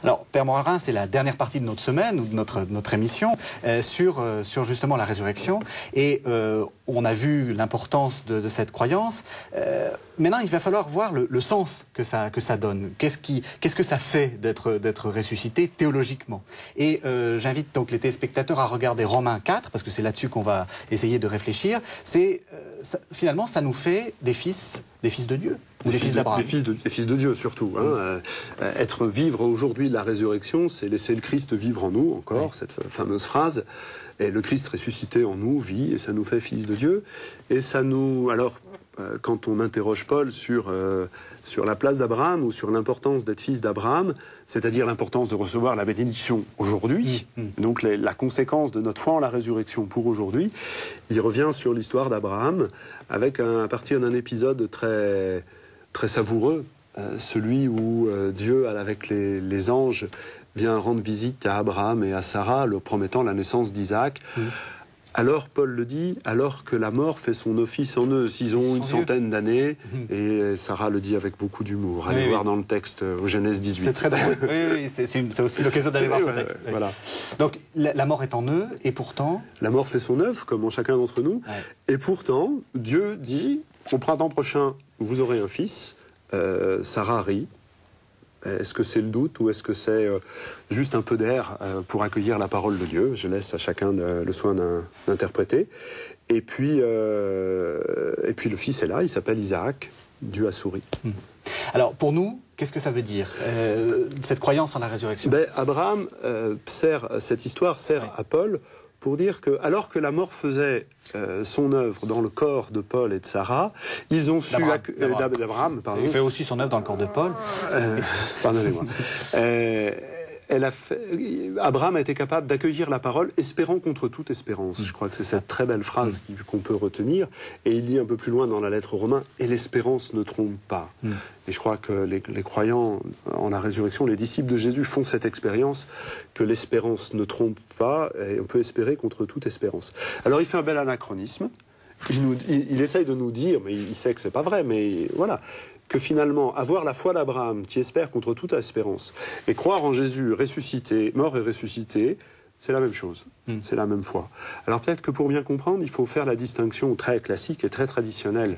Alors, Père Morin, c'est la dernière partie de notre semaine, ou de notre émission, sur justement la résurrection. Et on a vu l'importance de cette croyance. Maintenant, il va falloir voir le sens que ça donne. Qu'est-ce que ça fait d'être ressuscité théologiquement? Et j'invite donc les téléspectateurs à regarder Romains 4, parce que c'est là-dessus qu'on va essayer de réfléchir. Finalement, ça nous fait des fils de Dieu. Des fils d'Abraham. Des fils de Dieu, surtout. Hein. Vivre aujourd'hui la résurrection, c'est laisser le Christ vivre en nous, encore, cette fameuse phrase. Et le Christ ressuscité en nous vit, et ça nous fait fils de Dieu. Et ça nous... Alors, quand on interroge Paul sur la place d'Abraham, ou sur l'importance d'être fils d'Abraham, c'est-à-dire l'importance de recevoir la bénédiction aujourd'hui, donc la conséquence de notre foi en la résurrection pour aujourd'hui, il revient sur l'histoire d'Abraham, avec à partir d'un épisode très savoureux, celui où Dieu, avec les anges, vient rendre visite à Abraham et à Sarah, leur promettant la naissance d'Isaac. Alors, Paul le dit, alors que la mort fait son office en eux, s'ils ont une centaine d'années, et Sarah le dit avec beaucoup d'humour. Allez voir dans le texte au Genèse 18. C'est très drôle. Oui, c'est aussi l'occasion d'aller voir ce texte. Voilà. Donc, la mort est en eux, et pourtant... La mort fait son œuvre, comme en chacun d'entre nous, et pourtant, Dieu dit, au printemps prochain, vous aurez un fils, Sarah rit. Est-ce que c'est le doute ou est-ce que c'est juste un peu d'air pour accueillir la parole de Dieu? Je laisse à chacun le soin d'interpréter. Et puis le fils est là, il s'appelle Isaac. Dieu a souri. Alors pour nous, qu'est-ce que ça veut dire, cette croyance en la résurrection? Abraham cette histoire sert à Paul pour dire que, alors que la mort faisait son œuvre dans le corps de Paul et de Sarah, ils ont su... D'Abraham, pardon. Il fait aussi son œuvre dans le corps de Paul. Pardonnez-moi. Abraham a été capable d'accueillir la parole, espérant contre toute espérance. Je crois que c'est cette très belle phrase qu'on peut retenir. Et il dit un peu plus loin dans la lettre aux Romains, « Et l'espérance ne trompe pas ». Et je crois que les croyants en la résurrection, les disciples de Jésus font cette expérience, que l'espérance ne trompe pas, et on peut espérer contre toute espérance. Alors il fait un bel anachronisme. Il essaye de nous dire, mais il sait que c'est pas vrai, mais voilà, que finalement, avoir la foi d'Abraham, qui espère contre toute espérance, et croire en Jésus ressuscité, mort et ressuscité, c'est la même chose, c'est la même foi. Alors peut-être que pour bien comprendre, il faut faire la distinction très classique et très traditionnelle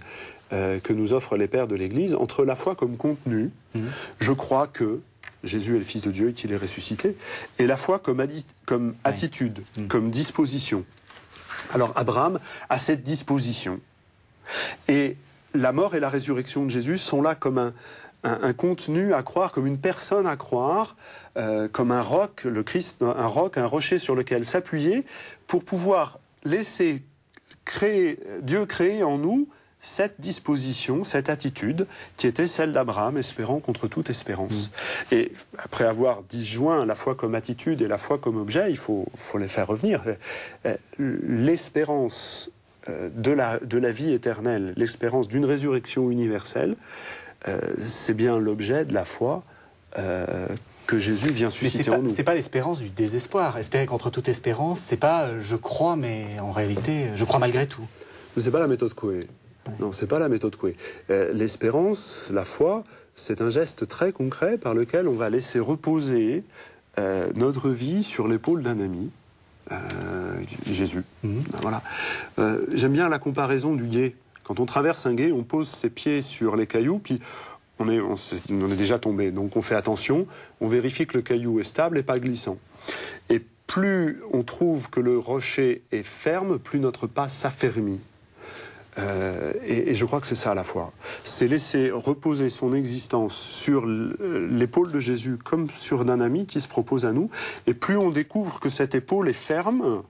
que nous offrent les pères de l'Église entre la foi comme contenu, je crois que Jésus est le Fils de Dieu et qu'il est ressuscité, et la foi comme attitude, comme disposition. Alors Abraham a cette disposition. Et la mort et la résurrection de Jésus sont là comme un contenu à croire, comme une personne à croire, comme un roc, le Christ, un rocher sur lequel s'appuyer pour pouvoir laisser Dieu créer en nous cette disposition, cette attitude qui était celle d'Abraham, espérant contre toute espérance. Et après avoir disjoint la foi comme attitude et la foi comme objet, il faut les faire revenir. L'espérance de la vie éternelle, l'espérance d'une résurrection universelle, c'est bien l'objet de la foi que Jésus vient susciter en nous. C'est pas l'espérance du désespoir. Espérer contre toute espérance, c'est pas je crois, mais en réalité, je crois malgré tout. C'est pas la méthode Coué. Non, c'est pas la méthode Coué. L'espérance, la foi, c'est un geste très concret par lequel on va laisser reposer notre vie sur l'épaule d'un ami, Jésus. Voilà. J'aime bien la comparaison du gué. Quand on traverse un gué, on pose ses pieds sur les cailloux, puis on est déjà tombé. Donc on fait attention, on vérifie que le caillou est stable et pas glissant. Et plus on trouve que le rocher est ferme, plus notre pas s'affermit. Et je crois que c'est ça à la fois. C'est laisser reposer son existence sur l'épaule de Jésus comme sur d'un ami qui se propose à nous. Et plus on découvre que cette épaule est ferme,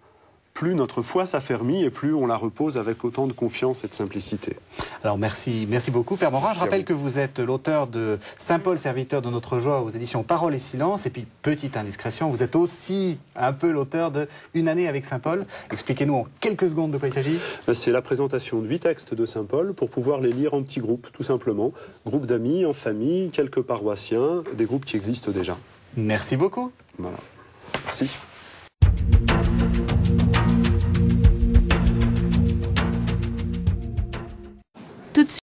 plus notre foi s'affermit et plus on la repose avec autant de confiance et de simplicité. Alors merci beaucoup Père Morin. Je rappelle que vous êtes l'auteur de Saint Paul, serviteur de notre joie aux éditions Parole et Silence. Et puis, petite indiscrétion, vous êtes aussi un peu l'auteur de Une année avec Saint Paul. Expliquez-nous en quelques secondes de quoi il s'agit. C'est la présentation de 8 textes de Saint Paul pour pouvoir les lire en petits groupes, tout simplement. Groupes d'amis, en famille, quelques paroissiens, des groupes qui existent déjà. Merci beaucoup. Voilà. Merci.